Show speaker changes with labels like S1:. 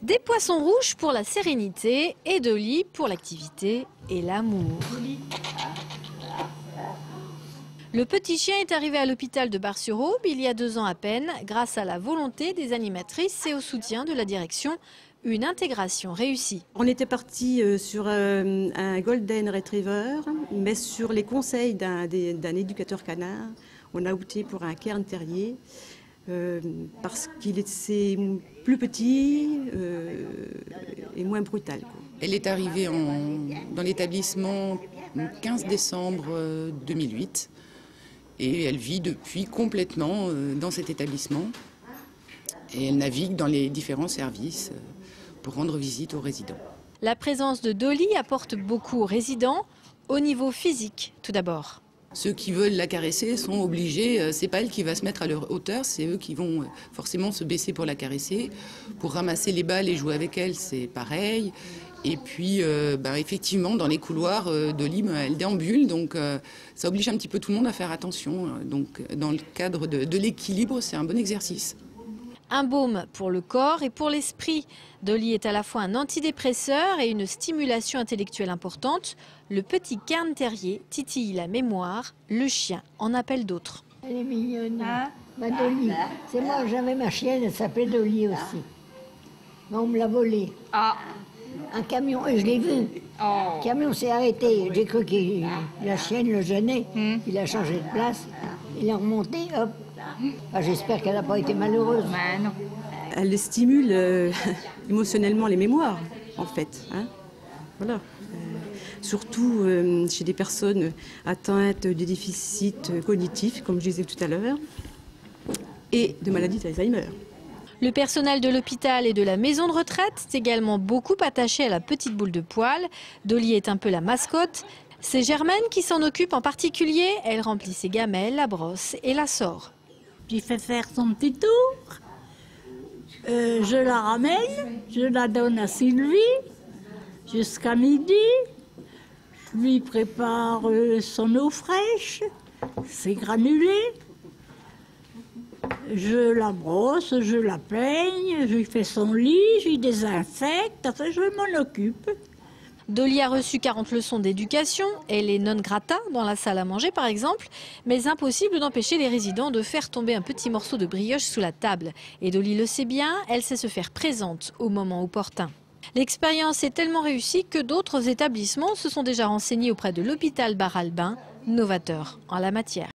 S1: Des poissons rouges pour la sérénité et Dolly pour l'activité et l'amour. Le petit chien est arrivé à l'hôpital de Bar-sur-Aube il y a 2 ans à peine, grâce à la volonté des animatrices et au soutien de la direction. Une intégration réussie.
S2: On était parti sur un Golden Retriever, mais sur les conseils d'un éducateur canard, on a opté pour un Cairn Terrier parce qu'il est plus petit et moins brutal.
S3: Elle est arrivée dans l'établissement le 15 décembre 2008 et elle vit depuis complètement dans cet établissement et elle navigue dans les différents services pour rendre visite aux résidents.
S1: La présence de Dolly apporte beaucoup aux résidents, au niveau physique tout d'abord.
S3: Ceux qui veulent la caresser sont obligés, c'est pas elle qui va se mettre à leur hauteur, c'est eux qui vont forcément se baisser pour la caresser. Pour ramasser les balles et jouer avec elle, c'est pareil. Et puis, effectivement, dans les couloirs, Dolly, elle déambule, donc ça oblige un petit peu tout le monde à faire attention. Donc, dans le cadre de l'équilibre, c'est un bon exercice.
S1: Un baume pour le corps et pour l'esprit. Dolly est à la fois un antidépresseur et une stimulation intellectuelle importante. Le petit Cairn Terrier titille la mémoire, le chien en appelle d'autres.
S4: Elle est mignonne, ma Dolly. C'est moi, j'avais ma chienne, elle s'appelait Dolly aussi. Mais on me l'a volée.
S5: Ah.
S4: Un camion, et je l'ai vu.
S5: Oh.
S4: Le camion s'est arrêté. J'ai cru que la chienne le gênait. Il a changé de place. Il est remonté, hop. Ah, j'espère qu'elle n'a pas été malheureuse.
S5: Ben non.
S2: Elle stimule émotionnellement les mémoires, en fait. Hein. Voilà. Surtout chez des personnes atteintes de déficits cognitifs, comme je disais tout à l'heure, et de maladies d'Alzheimer.
S1: Le personnel de l'hôpital et de la maison de retraite est également beaucoup attaché à la petite boule de poil. Dolly est un peu la mascotte. C'est Germaine qui s'en occupe en particulier. Elle remplit ses gamelles, la brosse et la sort.
S6: J'y fais faire son petit tour. Je la ramène, je la donne à Sylvie jusqu'à midi. Je lui prépare son eau fraîche, ses granulés. Je la brosse, je la peigne, je lui fais son lit, je lui désinfecte, enfin je m'en occupe.
S1: Dolly a reçu 40 leçons d'éducation, elle est non grata dans la salle à manger par exemple, mais impossible d'empêcher les résidents de faire tomber un petit morceau de brioche sous la table. Et Dolly le sait bien, elle sait se faire présente au moment opportun. L'expérience est tellement réussie que d'autres établissements se sont déjà renseignés auprès de l'hôpital Bar-Albin, novateur en la matière.